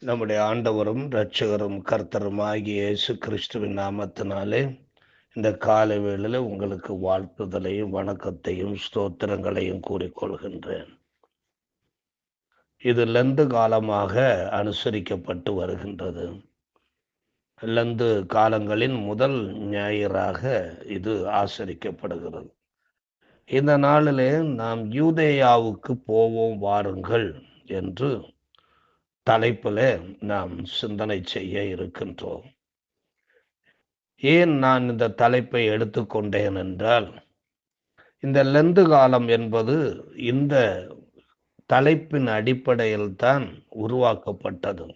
நம்முடைய ஆண்டவரும் இரட்சகரும் கர்த்தருமாகிய இயேசு கிறிஸ்துவின் நாமத்தினாலே இந்த காலை வேளையில உங்களுக்கு வாழ்த்துதலையும் வணக்கத்தையும் ஸ்தோத்திரங்களையும் கூறிக்கொள்கின்றேன். இது லந்து காலமாக அனுசரிக்கப்பட்டு வருகின்றது. லந்து காலங்களின் முதல் ஞாயிறாக இது ஆசரிக்கப்படுகிறது. இந்த நாளிலே நாம் யூதேயாவுக்கு போவோம் வாருங்கள் என்று தலைப்பிலே நாம் சிந்தனை செய்ய இருக்கின்றோம். ஏன் நான் இந்த தலைப்பை எடுத்துக்கொண்டேன் என்றால், இந்த லெந்து காலம் என்பது இந்த தலைப்பின் அடிப்படையில் தான் உருவாக்கப்பட்டது.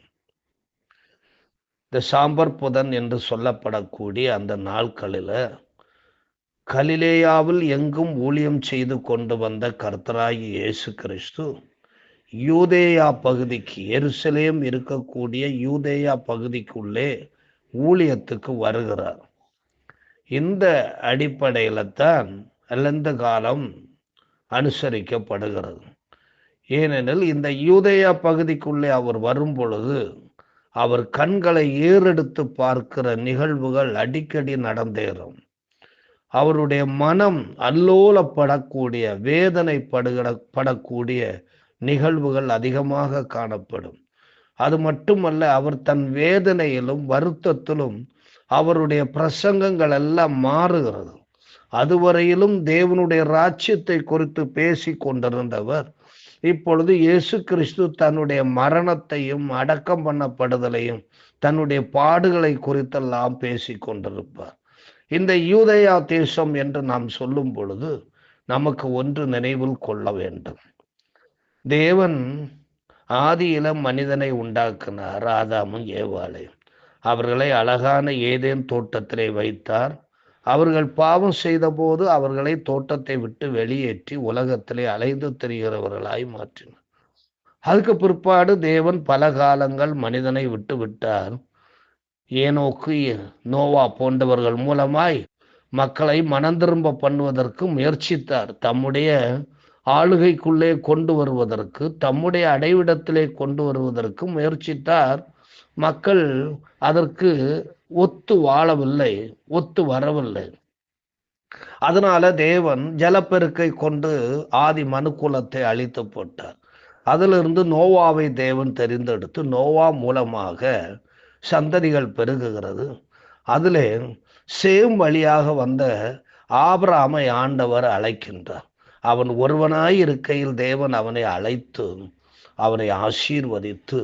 இந்த சாம்பர் புதன் என்று சொல்லப்படக்கூடிய அந்த நாட்களில் கலிலேயாவில் எங்கும் ஊழியம் செய்து கொண்டு வந்த கர்த்தராகிய இயேசு கிறிஸ்து யூதேயா பகுதிக்கு, எருசலேம் இருக்கக்கூடிய யூதேயா பகுதிக்குள்ளே ஊழியத்துக்கு வருகிறார். இந்த அடிப்படையில் தான் லெந்து காலம் அனுசரிக்கப்படுகிறது. ஏனெனில் இந்த யூதேயா பகுதிக்குள்ளே அவர் வரும் பொழுது அவர் கண்களை ஏறெடுத்து பார்க்கிற நிகழ்வுகள் அடிக்கடி நடந்தேறும். அவருடைய மனம் அல்லோலப்படக்கூடிய, வேதனைப்படக்கூடிய நிகழ்வுகள் அதிகமாக காணப்படும். அது மட்டுமல்ல, அவர் தன் வேதனையிலும் வருத்தத்திலும் அவருடைய பிரசங்கங்கள் எல்லாம் மாறுகிறது. அதுவரையிலும் தேவனுடைய ராஜ்யத்தை குறித்து பேசி கொண்டிருந்தவர் இப்பொழுது இயேசு கிறிஸ்து தன்னுடைய மரணத்தையும் அடக்கம் பண்ணப்படுதலையும் தன்னுடைய பாடுகளை குறித்தெல்லாம் பேசி கொண்டிருப்பார். இந்த யூதேயா தேசம் என்று நாம் சொல்லும் பொழுது நமக்கு ஒன்று நினைவில் கொள்ள வேண்டும். தேவன் ஆதியில மனிதனை உண்டாக்கினார், ஆதாமும் ஏவாளையும். அவர்களை அழகான ஏதேன் தோட்டத்திலே வைத்தார். அவர்கள் பாவம் செய்த போது அவர்களை தோட்டத்தை விட்டு வெளியேற்றி உலகத்திலே அலைந்து திரிகிறவர்களாய் மாற்றினார். அதுக்கு பிற்பாடு தேவன் பல காலங்கள் மனிதனை விட்டு விட்டார். ஏனோக்கு, நோவா போன்றவர்கள் மூலமாய் மக்களை மனந்திரும்ப பண்ணுவதற்கு முயற்சித்தார். தம்முடைய ஆளுகைக்குள்ளே கொண்டு வருவதற்கு, தம்முடைய அடைவிடத்திலே கொண்டு வருவதற்கு முயற்சித்தார். மக்கள் அதற்கு ஒத்து வாழவில்லை, ஒத்து வரவில்லை. அதனால தேவன் ஜலப்பெருக்கை கொண்டு ஆதி மனுக்குலத்தை அழித்து போட்டார். அதிலிருந்து நோவாவை தேவன் தெரிந்தெடுத்து நோவா மூலமாக சந்ததிகள் பெருகுகிறது. அதிலே சேம் வழியாக வந்த ஆபிரகாமை ஆண்டவர் அழைக்கின்றார். அவன் ஒருவனாய் இருக்கையில் தேவன் அவனை அழைத்து அவனை ஆசீர்வதித்து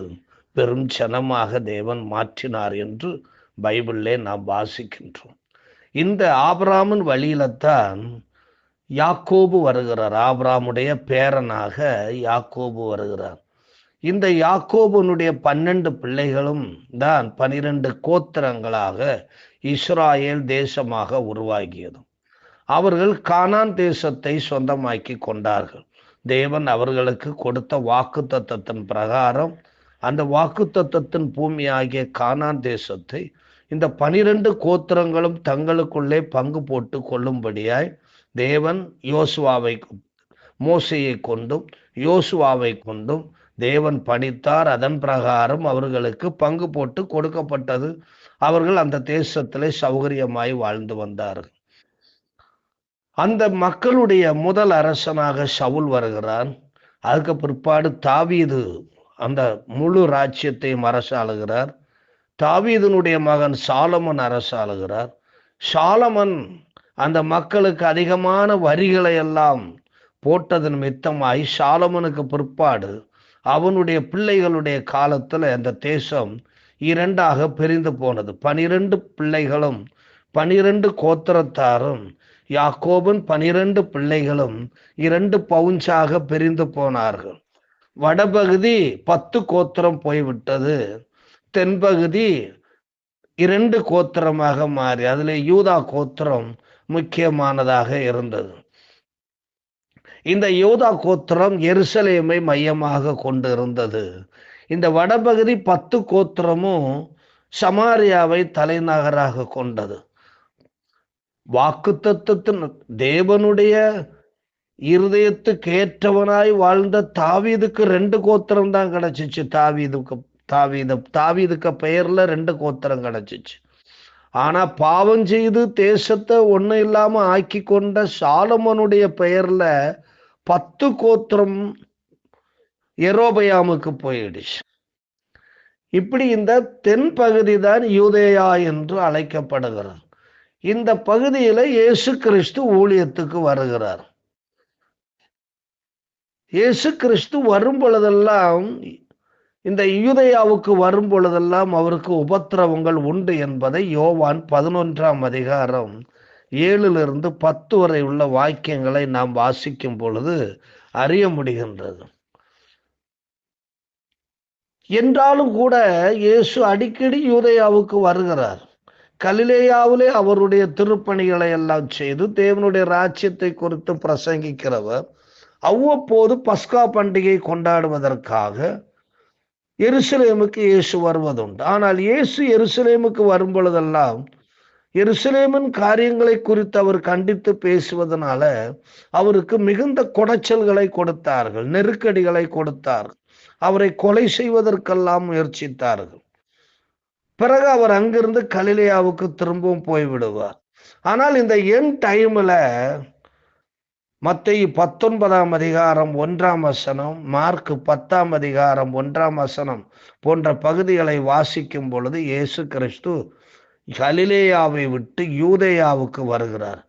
பெரும் ஜனமாக தேவன் மாற்றினார் என்று பைபிளிலே நாம் வாசிக்கின்றோம். இந்த ஆபிரகாமின் வழியில்தான் யாக்கோபு வருகிறார். ஆபிரகாமுடைய பேரனாக யாக்கோபு வருகிறார். இந்த யாக்கோபுனுடைய 12 பிள்ளைகளும் தான் 12 கோத்திரங்களாக இஸ்ராயேல் தேசமாக உருவாகியது. அவர்கள் கானான் தேசத்தை சொந்தமாக்கி கொண்டார்கள். தேவன் அவர்களுக்கு கொடுத்த வாக்குத்தத்தத்தின் பிரகாரம் அந்த வாக்குத்தத்தத்தின் பூமி ஆகிய கானான் தேசத்தை இந்த 12 கோத்திரங்களும் தங்களுக்குள்ளே பங்கு போட்டு கொள்ளும்படியாய் தேவன் மோசேயை கொண்டும் யோசுவாவை கொண்டும் தேவன் பணித்தார். அதன் பிரகாரம் அவர்களுக்கு பங்கு போட்டு கொடுக்கப்பட்டது. அவர்கள் அந்த தேசத்திலே சௌகரியமாய் வாழ்ந்து வந்தார்கள். அந்த மக்களுடைய முதல் அரசனாக சவுல் வருகிறான். அதுக்கு பிற்பாடு தாவீது அந்த முழு ராஜ்யத்தையும் அரசாளுகிறார். தாவீதினுடைய மகன் சாலமன் அரசாளுகிறார். சாலமன் அந்த மக்களுக்கு அதிகமான வரிகளை எல்லாம் போட்டதன் மித்தமாய் சாலமனுக்கு பிற்பாடு அவனுடைய பிள்ளைகளுடைய காலத்தில் அந்த தேசம் 2ஆக பிரிந்து போனது. 12 பிள்ளைகளும் 12 கோத்திரத்தாரும் யாக்கோபின் 12 பிள்ளைகளும் 2 பவுஞ்சாக பிரிந்து போனார்கள். வடபகுதி 10 கோத்திரம் போய்விட்டது. தென்பகுதி 2 கோத்திரமாக மாறி அதில் யூதா கோத்திரம் முக்கியமானதாக இருந்தது. இந்த யூதா கோத்திரம் எருசலேமை மையமாக கொண்டு இருந்தது. இந்த வடபகுதி 10 கோத்திரமும் சமாரியாவை தலைநகராக கொண்டது. வாக்குத்தத்தத்தின் தேவனுடைய இருதயத்துக்கு ஏற்றவனாய் வாழ்ந்த தாவீதுக்கு 2 கோத்திரம் தான் கிடைச்சிச்சு. தாவீதுக்கு தாவீதுக்கு பெயர்ல 2 கோத்திரம் கிடைச்சிச்சு. ஆனா பாவம் செய்து தேசத்தை ஒண்ணும் இல்லாம ஆக்கி கொண்ட சாலமோனுடைய பெயர்ல 10 கோத்திரம் யெரொபெயாமுக்கு போயிடுச்சு. இப்படி இந்த தென் பகுதி தான் யூதேயா என்று அழைக்கப்படுகிறது. இந்த பகுதியில இயேசு கிறிஸ்து ஊழியத்துக்கு வருகிறார். இயேசு கிறிஸ்து வரும் பொழுதெல்லாம், இந்த யூதேயாவுக்கு வரும் பொழுதெல்லாம் அவருக்கு உபத்திரவங்கள் உண்டு என்பதை யோவான் 11ஆம் அதிகாரம் 7 10 வரை உள்ள வாக்கியங்களை நாம் வாசிக்கும் பொழுது அறிய முடிகின்றது. என்றாலும் கூட இயேசு அடிக்கடி யூதேயாவுக்கு வருகிறார். கலிலேயாவிலே அவருடைய திருப்பணிகளை எல்லாம் செய்து தேவனுடைய ராஜ்யத்தை குறித்து பிரசங்கிக்கிறவர். அவ்வப்போது பஸ்கா பண்டிகை கொண்டாடுவதற்காக எருசலேமுக்கு இயேசு வருவதுண்டு. ஆனால் இயேசு எருசலேமுக்கு வரும் பொழுதெல்லாம் எருசலேமின் காரியங்களை குறித்து அவர் கண்டித்து பேசுவதனால அவருக்கு மிகுந்த குடைச்சல்களை கொடுத்தார்கள், நெருக்கடிகளை கொடுத்தார்கள். அவரை கொலை செய்வதற்கெல்லாம் முயற்சித்தார்கள். பிறகு அவர் அங்கிருந்து கலிலேயாவுக்கு திரும்பவும் போய்விடுவார். ஆனால் இந்த எண்ட் டைம்ல மத்தேயு 19ஆம் அதிகாரம் 1ஆம் வசனம், மார்க் 10ஆம் அதிகாரம் 1ஆம் வசனம் போன்ற பகுதிகளை வாசிக்கும் பொழுது இயேசு கிறிஸ்து கலிலேயாவை விட்டு யூதேயாவுக்கு வருகிறார்.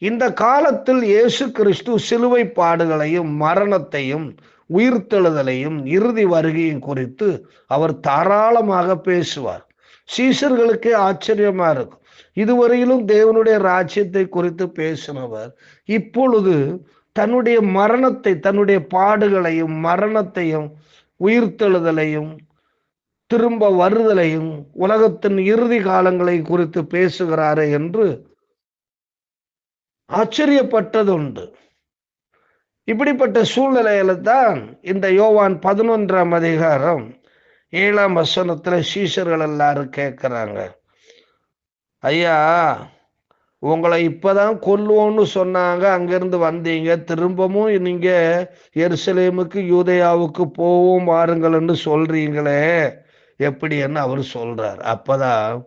இந்த காலத்தில் இயேசு கிறிஸ்து சிலுவை பாடுகளையும் மரணத்தையும் உயிர்த்தெழுதலையும் இறுதி வருகையும் குறித்து அவர் தாராளமாக பேசுவார். சீஷர்களுக்கே ஆச்சரியமா இருக்கும். இதுவரையிலும் தேவனுடைய ராஜ்யத்தை குறித்து பேசினவர் இப்பொழுது தன்னுடைய மரணத்தை, தன்னுடைய பாடுகளையும் மரணத்தையும் உயிர்த்தெழுதலையும் திரும்ப வருதலையும் உலகத்தின் இறுதி காலங்களை குறித்து பேசுகிறாரே என்று ஆச்சரியப்பட்டதுண்டு. இப்படிப்பட்ட சூழ்நிலையில தான் இந்த யோவான் 11ஆம் அதிகாரம் 7ஆம் வசனத்துல சீஷர்கள் எல்லாரும் கேட்கிறாங்க, ஐயா உங்களை இப்பதான் கொல்லுவோம்னு சொன்னாங்க, அங்கிருந்து வந்தீங்க, திரும்பவும் நீங்க எருசலேமுக்கு யூதேயாவுக்கு போவோம் வாருங்கள்னு சொல்றீங்களே எப்படின்னு அவர் சொல்றார். அப்பதான்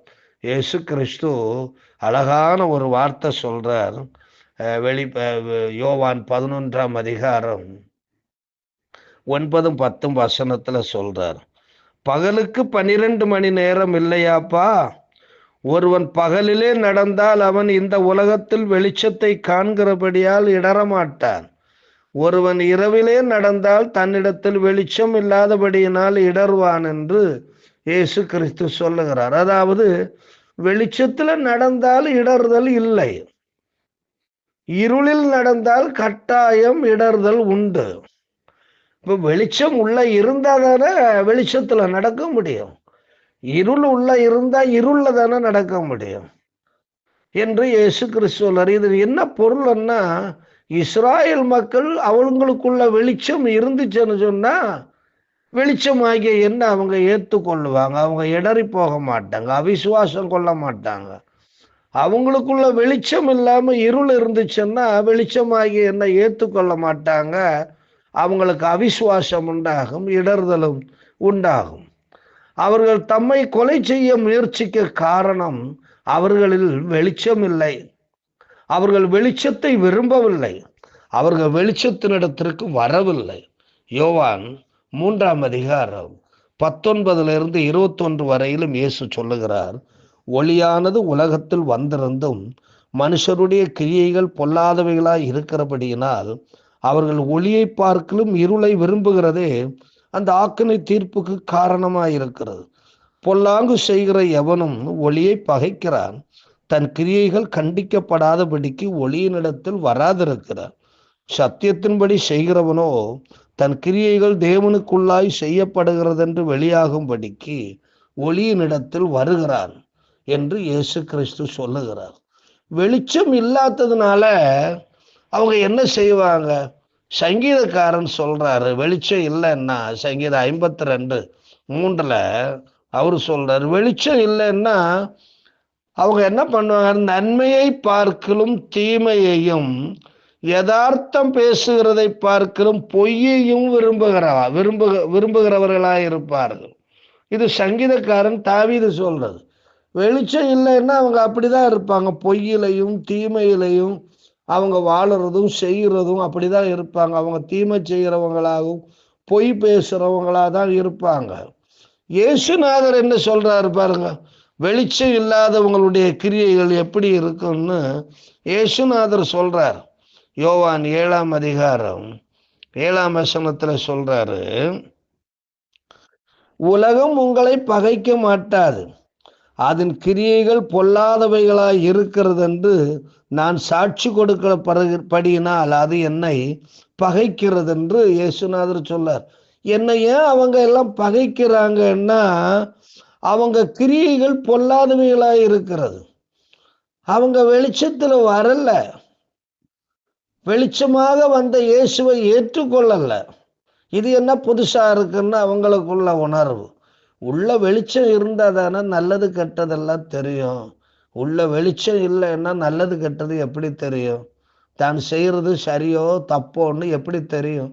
இயேசு கிறிஸ்து அழகான ஒரு வார்த்தை சொல்றார். யோவான் 11ஆம் அதிகாரம் 9 10 வசனத்துல சொல்றார், பகலுக்கு 12 மணி நேரம் இல்லையாப்பா? ஒருவன் பகலிலே நடந்தால் அவன் இந்த உலகத்தில் வெளிச்சத்தை காண்கிறபடியால் இடரமாட்டான். ஒருவன் இரவிலே நடந்தால் தன்னிடத்தில் வெளிச்சம் இல்லாதபடியினால் இடர்வான் என்று இயேசு கிறிஸ்து சொல்லுகிறார். அதாவது வெளிச்சத்துல நடந்தால் இடறுதல் இல்லை, இருளில் நடந்தால் கட்டாயம் இடறுதல் உண்டு. இப்ப வெளிச்சம் உள்ள இருந்தா தானே வெளிச்சத்துல நடக்க முடியும், இருள் உள்ள இருந்தா இருள்ல தானே நடக்க முடியும் என்று இயேசு கிறிஸ்து சொல்றார். இது என்ன பொருள்னா, இஸ்ராயல் மக்கள் அவங்களுக்குள்ள வெளிச்சம் இருந்துச்சுன்னு சொன்னா வெளிச்சம் ஆகிய என்ன அவங்க ஏற்றுக்கொள்ளுவாங்க, அவங்க இடறி போக மாட்டாங்க, அவிசுவாசம் கொள்ள மாட்டாங்க. அவங்களுக்குள்ள வெளிச்சம் இல்லாம இருள் இருந்துச்சுன்னா வெளிச்சம் ஆகிய என்ன ஏற்றுக்கொள்ள மாட்டாங்க, அவங்களுக்கு அவிசுவாசம் உண்டாகும், இடறுதலும் உண்டாகும். அவர்கள் தம்மை கொலை செய்ய முயற்சிக்க காரணம் அவர்களில் வெளிச்சம் இல்லை, அவர்கள் வெளிச்சத்தை விரும்பவில்லை, அவர்கள் வெளிச்சத்தினிடத்திற்கு வரவில்லை. யோவான் 3ஆம் அதிகாரம் 19 21 வரையிலும் இயேசு சொல்லுகிறார், ஒளியானது உலகத்தில் வந்திருந்தும் மனுஷருடைய கிரியைகள் பொல்லாதவைகளாய் இருக்கிறபடியினால் அவர்கள் ஒளியை பார்க்கலும் இருளை விரும்புகிறதே அந்த ஆக்கினை தீர்ப்புக்கு காரணமாயிருக்கிறது. பொல்லாங்கு செய்கிற எவனும் ஒளியை பகைக்கிறான், தன் கிரியைகள் கண்டிக்கப்படாதபடிக்கு ஒளியினிடத்தில் வராதிருக்கிறார். சத்தியத்தின்படி செய்கிறவனோ தன் கிரியைகள் தேவனுக்குள்ளாய் செய்யப்படுகிறது என்று வெளியாகும்படிக்கு ஒளியினிடத்தில் வருகிறான் என்று இயேசு கிறிஸ்து சொல்லுகிறார். வெளிச்சம் இல்லாததுனால அவங்க என்ன செய்வாங்க? சங்கீதக்காரன் சொல்றாரு, வெளிச்சம் இல்லைன்னா, சங்கீதம் 52:3 அவரு சொல்றாரு, வெளிச்சம் இல்லைன்னா அவங்க என்ன பண்ணுவாங்க? நன்மையை பார்க்கலும் தீமையையும் யதார்த்தம் பேசுகிறதை பார்க்கலும் பொய்யையும் விரும்புகிறவர்களாய் இருப்பார்கள். இது சங்கீதக்காரன் தாவீது சொல்றது. வெளிச்சம் இல்லைன்னா அவங்க அப்படிதான் இருப்பாங்க. பொய்யிலையும் தீமையிலையும் அவங்க வாழுறதும் செய்யறதும் அப்படிதான் இருப்பாங்க. அவங்க தீமை செய்கிறவங்களாகவும் பொய் பேசுறவங்களா தான் இருப்பாங்க. இயேசுநாதர் என்ன சொல்றாரு பாருங்க, வெளிச்சம் இல்லாதவங்களுடைய கிரியைகள் எப்படி இருக்கும்னு இயேசுநாதர் சொல்றார். யோவான் 7ஆம் அதிகாரம் 7ஆம் வசனத்துல சொல்றாரு, உலகம் உங்களை பகைக்க மாட்டாது, அதன் கிரியைகள் பொல்லாதவைகளாய் இருக்கிறது என்று நான் சாட்சி கொடுக்கிறபடியினால் அது என்னை பகைக்கிறது என்று இயேசுநாதர் சொல்லார். என்னை ஏன் அவங்க எல்லாம் பகைக்கிறாங்கன்னா, அவங்க கிரியைகள் பொல்லாதவைகளாய் இருக்கிறது. அவங்க வெளிச்சத்துல வரல, வெளிச்சமாக வந்த இயேசுவை ஏற்றுக்கொள்ளல. இது என்ன புதுசா இருக்குன்னு அவங்களுக்குள்ள உணர்வு. உள்ள வெளிச்சம் இருந்தா தானே நல்லது கெட்டதெல்லாம் தெரியும். உள்ள வெளிச்சம் இல்லைன்னா நல்லது கெட்டது எப்படி தெரியும்? தான் செய்யறது சரியோ தப்போன்னு எப்படி தெரியும்?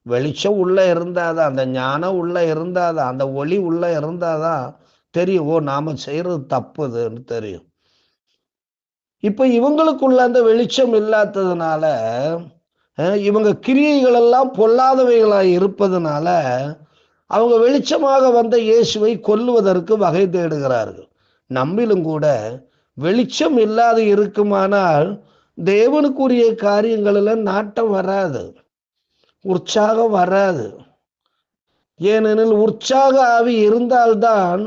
வெளிச்சம் உள்ள இருந்தாதான், அந்த ஞானம் உள்ள இருந்தாதான், அந்த ஒளி உள்ள இருந்தாதான் தெரியும். ஓ, நாம செய்யறது தப்புதுன்னு தெரியும். இப்ப இவங்களுக்குள்ள அந்த வெளிச்சம் இல்லாததுனால, இவங்க கிரியைகள் எல்லாம் பொல்லாதவைகளாய் இருப்பதனால அவங்க வெளிச்சமாக வந்த இயேசுவை கொல்லுவதற்கு வகை தேடுகிறார்கள். நம்மிலும் கூட வெளிச்சம் இல்லாது இருக்குமானால் தேவனுக்குரிய காரியங்களில் நாட்டம் வராது, உற்சாகம் வராது. ஏனெனில் உற்சாக ஆவி இருந்தால்தான்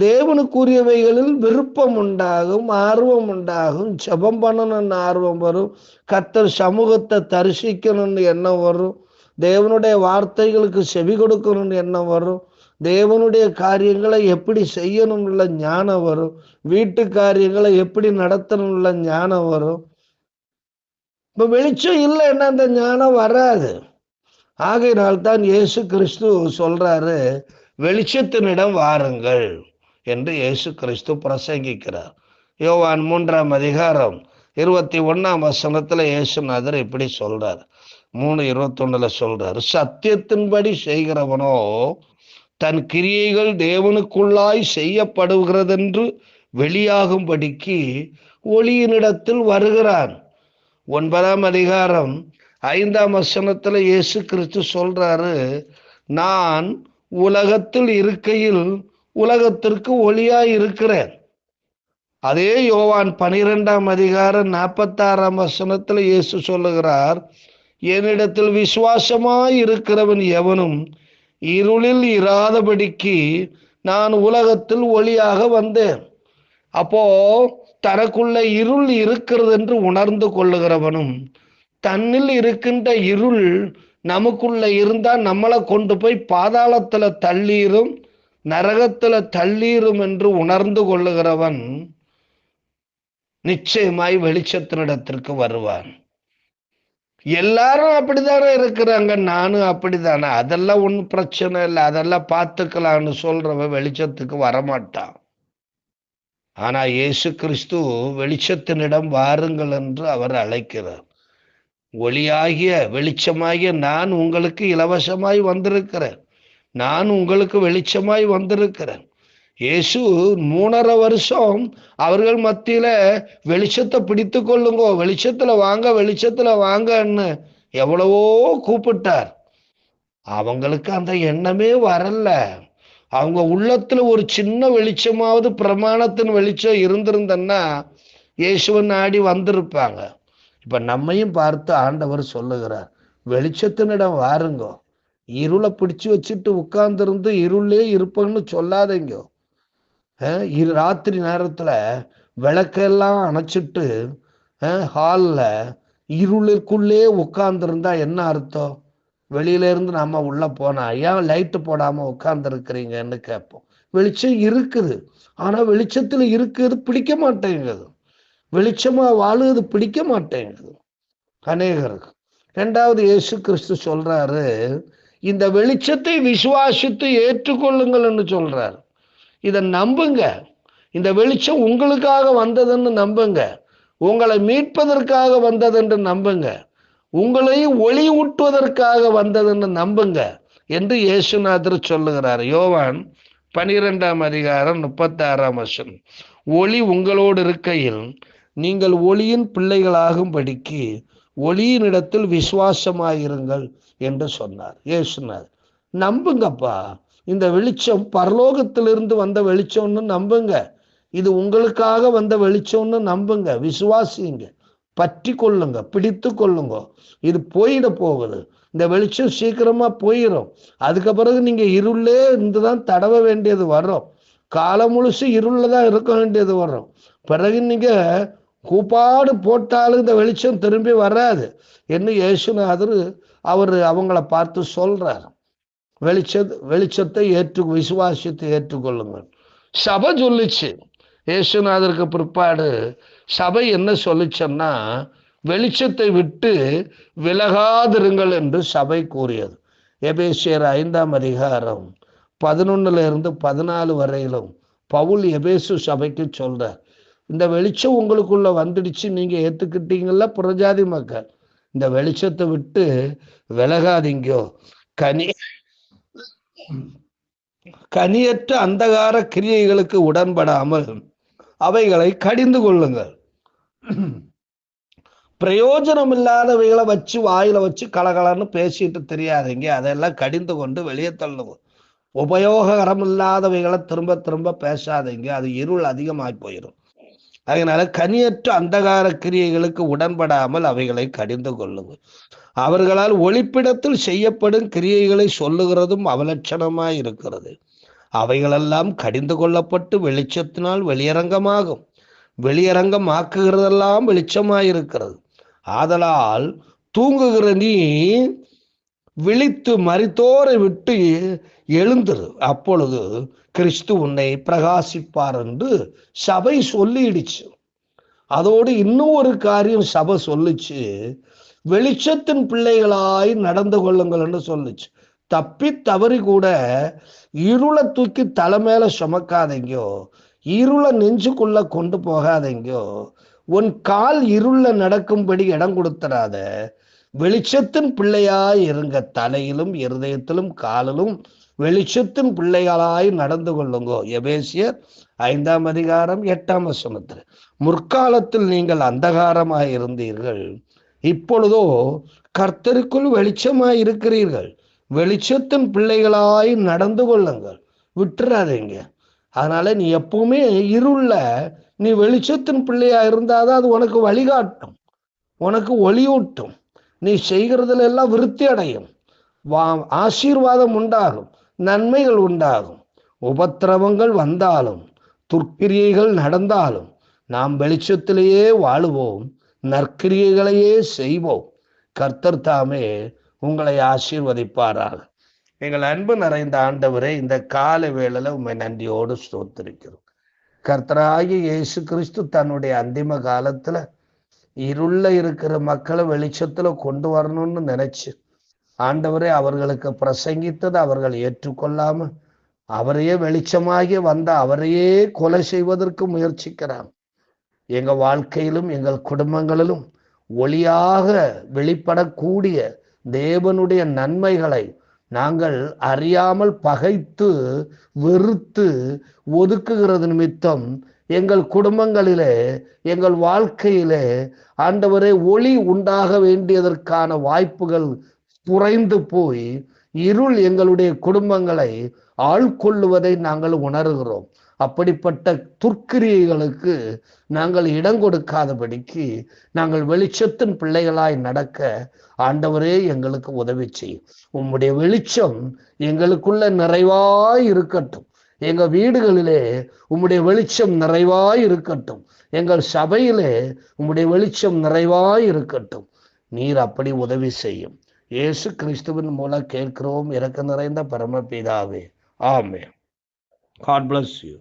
தேவனுக்குரியவைகளில் விருப்பம் உண்டாகும், ஆர்வம் உண்டாகும். ஜெபம் பண்ணணும்னு ஆர்வம் வரும், கர்த்தர் சமூகத்தை தரிசிக்கணும்னு எண்ணம் வரும், தேவனுடைய வார்த்தைகளுக்கு செவி கொடுக்கணும்னு எண்ணம் வரும், தேவனுடைய காரியங்களை எப்படி செய்யணும்ல ஞானம் வரும், வீட்டு காரியங்களை எப்படி நடத்தணும்ல ஞானம் வரும். இப்ப வெளிச்சம் இல்லைன்னா அந்த ஞானம் வராது. ஆகையினால்தான் இயேசு கிறிஸ்து சொல்றாரு, வெளிச்சத்தினிடம் வாருங்கள் என்று இயேசு கிறிஸ்து பிரசங்கிக்கிறார். யோவான் 3ஆம் அதிகாரம் 21ஆம் வசனத்துல இயேசுநாதர் இப்படி சொல்றார். 3:21 சொல்றாரு, சத்தியத்தின்படி செய்கிறவனோ தன் கிரியைகள் தேவனுக்குள்ளாய் செய்யப்படுகிறதென்று வெளியாகும்படிக்கு ஒளியினிடத்தில் வருகிறான். 9ஆம் அதிகாரம் 5ஆம் வசனத்துல இயேசு கிறிஸ்து சொல்றாரு, நான் உலகத்தில் இருக்கையில் உலகத்திற்கு ஒளியாய் இருக்கிறேன். அதே யோவான் 12ஆம் அதிகாரம் 46ஆம் வசனத்துல இயேசு சொல்லுகிறார், என்னிடத்தில் விசுவாசமாய் இருக்கிறவன் எவனும் இருளில் இராதபடிக்கு நான் உலகத்தில் ஒளியாக வந்தேன். அப்போ தனக்குள்ள இருள் இருக்கிறது என்று உணர்ந்து கொள்ளுகிறவனும், தன்னில் இருக்கின்ற இருள் நமக்குள்ள இருந்தா நம்மளை கொண்டு போய் பாதாளத்துல தள்ளீரும், நரகத்துல தள்ளீரும் என்று உணர்ந்து கொள்ளுகிறவன் நிச்சயமாய் வெளிச்சத்தினிடத்திற்கு வருவான். எல்லாரும் அப்படித்தானே இருக்கிறாங்க, நானும் அப்படித்தானே, அதெல்லாம் ஒன்றும் பிரச்சனை இல்லை, அதெல்லாம் பார்த்துக்கலான்னு சொல்றவன் வெளிச்சத்துக்கு வரமாட்டான். ஆனா இயேசு கிறிஸ்து வெளிச்சத்தினிடம் வாருங்கள் என்று அவர் அழைக்கிறார். ஒளியாகிய வெளிச்சமாகிய நான் உங்களுக்கு இலவசமாய் வந்திருக்கிறேன், நான் உங்களுக்கு வெளிச்சமாய் வந்திருக்கிறேன். இயேசு 3.5 வருஷம் அவர்கள் மத்தியில வெளிச்சத்தை பிடித்து கொள்ளுங்கோ, வெளிச்சத்துல வாங்க, வெளிச்சத்துல வாங்கன்னு எவ்வளவோ கூப்பிட்டார். அவங்களுக்கு அந்த எண்ணமே வரல. அவங்க உள்ளத்துல ஒரு சின்ன வெளிச்சமாவது, பிரமாணத்தின் வெளிச்சம் இருந்திருந்தன்னா இயேசுவை நாடி வந்திருப்பாங்க. இப்ப நம்மையும் பார்த்து ஆண்டவர் சொல்லுகிறார், வெளிச்சத்தினிடம் வாருங்கோ, இருளை பிடிச்சு வச்சுட்டு உட்கார்ந்துருந்து இருளே இருப்பேன்னு சொல்லாதீங்க. ராத்திரி நேரத்துல விளக்கெல்லாம் அணைச்சிட்டு ஹால்ல இருளுக்குள்ளே உட்கார்ந்துருந்தா என்ன அர்த்தம்? வெளியில இருந்து நாம உள்ள போனா ஏன் லைட்டு போடாம உட்கார்ந்து இருக்கிறீங்கன்னு கேட்போம். வெளிச்சம் இருக்குது, ஆனா வெளிச்சத்துல இருக்கிறது பிடிக்க மாட்டேங்குது, வெளிச்சமா வாழுது பிடிக்க மாட்டேங்குது அநேகருக்கு. 2வது இயேசு கிறிஸ்து சொல்றாரு, இந்த வெளிச்சத்தை விசுவாசித்து ஏற்றுக்கொள்ளுங்கள்னு சொல்றாரு. இதை நம்புங்க, இந்த வெளிச்சம் உங்களுக்காக வந்ததுன்னு நம்புங்க, உங்களை மீட்பதற்காக வந்ததென்று நம்புங்க, உங்களை ஒளி ஊட்டுவதற்காக வந்ததுன்னு நம்புங்க என்று இயேசுநாதர் சொல்லுகிறார். யோவான் 12ஆம் அதிகாரம் 36ஆம் வசனம். ஒளி உங்களோடு இருக்கையில் நீங்கள் ஒளியின் பிள்ளைகளாகும்படிக்கு ஒளியினிடத்தில் விசுவாசமாயிருங்கள் என்று சொன்னார். ஏசுனார். நம்புங்கப்பா, இந்த வெளிச்சம் பரலோகத்திலிருந்து வந்த வெளிச்சம்னு நம்புங்க. இது உங்களுக்காக வந்த வெளிச்சம்னு நம்புங்க, விசுவாசிங்க, பற்றி கொள்ளுங்க, பிடித்து கொள்ளுங்க. இது போயிட போகுது. இந்த வெளிச்சம் சீக்கிரமா போயிடும். அதுக்கு பிறகு நீங்க இருளே இருந்துதான் தடவ வேண்டியது வரும். காலம் முழுசு இருள தான் இருக்க வேண்டியது வரும். பிறகு நீங்க கூப்பாடு போட்டாலும் இந்த வெளிச்சம் திரும்பி வராது என்று இயேசுநாதர் அவங்கள பார்த்து சொல்றார். வெளிச்சத்தை விசுவாசித்து ஏற்றுக்கொள்ளுங்கள். சபை சொல்லிச்சு. இயேசுநாதருக்கு பிற்பாடு சபை என்ன சொல்லிச்சன்னா, வெளிச்சத்தை விட்டு விலகாதிருங்கள் என்று சபை கூறியது. எபேசியர் 5ஆம் அதிகாரம் 11-14 வரையிலும் பவுல் எபேசு சபைக்கு சொல்றார். இந்த வெளிச்சம் உங்களுக்குள்ள வந்துடுச்சு, நீங்க ஏத்துக்கிட்டீங்கல்ல புறஜாதி மக்கள், இந்த வெளிச்சத்தை விட்டு விலகாதீங்கோ. கனியற்ற அந்தகார கிரியைகளுக்கு உடன்படாமல் அவைகளை கடிந்து கொள்ளுங்கள். பிரயோஜனம் இல்லாதவைகளை வச்சு வாயில வச்சு கலகலன்னு பேசிட்டு தெரியாதீங்க. அதெல்லாம் கடிந்து கொண்டு வெளியே தள்ளுங்க. உபயோகரம் இல்லாதவைகளை திரும்ப திரும்ப பேசாதீங்க, அது இருள் அதிகமாய் போயிடும். அதனால கனியற்ற அந்தகார கிரியைகளுக்கு உடன்படாமல் அவைகளை கடிந்து கொள்ளுங்கள். அவர்களால் ஒளிப்பிடத்தில் செய்யப்படும் கிரியைகளை சொல்லுகிறதும் அவலட்சணமாய் இருக்கிறது. அவைகளெல்லாம் கடிந்து கொள்ளப்பட்டு வெளிச்சத்தினால் வெளியரங்கமாகும். வெளியரங்கமாக்குகிறதெல்லாம் வெளிச்சமாயிருக்கிறது. ஆதலால் தூங்குகிற நீ விழித்து மரித்தோரை விட்டு எழுந்துரு, அப்பொழுது கிறிஸ்து உன்னை பிரகாசிப்பார் என்று சபை சொல்லிடுச்சு. அதோடு இன்னும் ஒரு காரியம் சபை சொல்லிச்சு, வெளிச்சத்தின் பிள்ளைகளாய் நடந்து கொள்ளுங்கள் என்று சொல்லிச்சு. தப்பி தவறி கூட இருளை தூக்கி தலை மேல சுமக்காதீங்கோ, இருளை நெஞ்சுக்குள்ள கொண்டு போகாதீங்கோ, உன் கால் இருள நடக்கும்படி இடம் கொடுத்துறாத. வெளிச்சத்தின் பிள்ளையாய் இருங்க, தலையிலும் இருதயத்திலும் காலிலும் வெளிச்சத்தின் பிள்ளைகளாய் நடந்து கொள்ளுங்கோ. எபேசியர் 5ஆம் அதிகாரம் 8ஆம் வசனத்தில். முற்காலத்தில் நீங்கள் அந்தகாரமாய் இருந்தீர்கள், இப்பொழுதோ கர்த்தருக்குள் வெளிச்சமாய் இருக்கிறீர்கள். வெளிச்சத்தின் பிள்ளைகளாய் நடந்து கொள்ளுங்கள், விட்டுறாதீங்க. அதனால நீ எப்பவுமே இருள நீ வெளிச்சத்தின் பிள்ளையா இருந்தாதான் அது உனக்கு வழிகாட்டும், உனக்கு ஒளியூட்டும். நீ செய்கிறதுல எல்லாம் விருத்தி அடையும், ஆசீர்வாதம் உண்டாகும், நன்மைகள் உண்டாகும். உபத்திரவங்கள் வந்தாலும் துர்க்கிரியைகள் நடந்தாலும் நாம் வெளிச்சத்திலேயே வாழுவோம், நற்கிரியைகளையே செய்வோம். கர்த்தர் தாமே உங்களை ஆசீர்வதிப்பாராக. எங்கள் அன்பு நிறைந்த ஆண்டவரே, இந்த கால வேளையில உண்மை நன்றியோடு ஸ்தோத்திரிக்கிறோம். கர்த்தராகிய இயேசு கிறிஸ்து தன்னுடைய அந்திம காலத்துல இருள இருக்கிற மக்களை வெளிச்சத்துல கொண்டு வரணும்னு நினைச்சு ஆண்டவரே அவர்களுக்கு பிரசங்கித்தது அவர்கள் ஏற்றுக்கொள்ளாம அவரையே வெளிச்சமாகி வந்த அவரையே கொலை செய்வதற்கு முயற்சிக்கிறாங்க. எங்க வாழ்க்கையிலும் எங்கள் குடும்பங்களிலும் ஒளியாக வெளிப்படக்கூடிய தேவனுடைய நன்மைகளை நாங்கள் அறியாமல் பகைத்து வெறுத்து ஒதுக்குகிறது நிமித்தம் எங்கள் குடும்பங்களிலே எங்கள் வாழ்க்கையிலே ஆண்டவரே ஒளி உண்டாக வேண்டியதற்கான வாய்ப்புகள் குறைந்து போய் இருள் எங்களுடைய குடும்பங்களை ஆள்கொள்ளுவதை நாங்கள் உணர்கிறோம். அப்படிப்பட்ட துர்க்கிரியைகளுக்கு நாங்கள் இடம் கொடுக்காதபடிக்கு நாங்கள் வெளிச்சத்தின் பிள்ளைகளாய் நடக்க ஆண்டவரே எங்களுக்கு உதவி செய்யும். உம்முடைய வெளிச்சம் எங்களுக்குள்ள நிறைவாய் இருக்கட்டும். எங்க வீடுகளிலே உம்முடைய வெளிச்சம் நிறைவாய் இருக்கட்டும். எங்கள் சபையிலே உம்முடைய வெளிச்சம் நிறைவாய் இருக்கட்டும். நீர் அப்படி உதவி செய்யும். இயேசு கிறிஸ்துவின் மூலம் கேட்கிறோம் இரக்கம் நிறைந்த பரமபிதாவே. ஆமென். God bless you.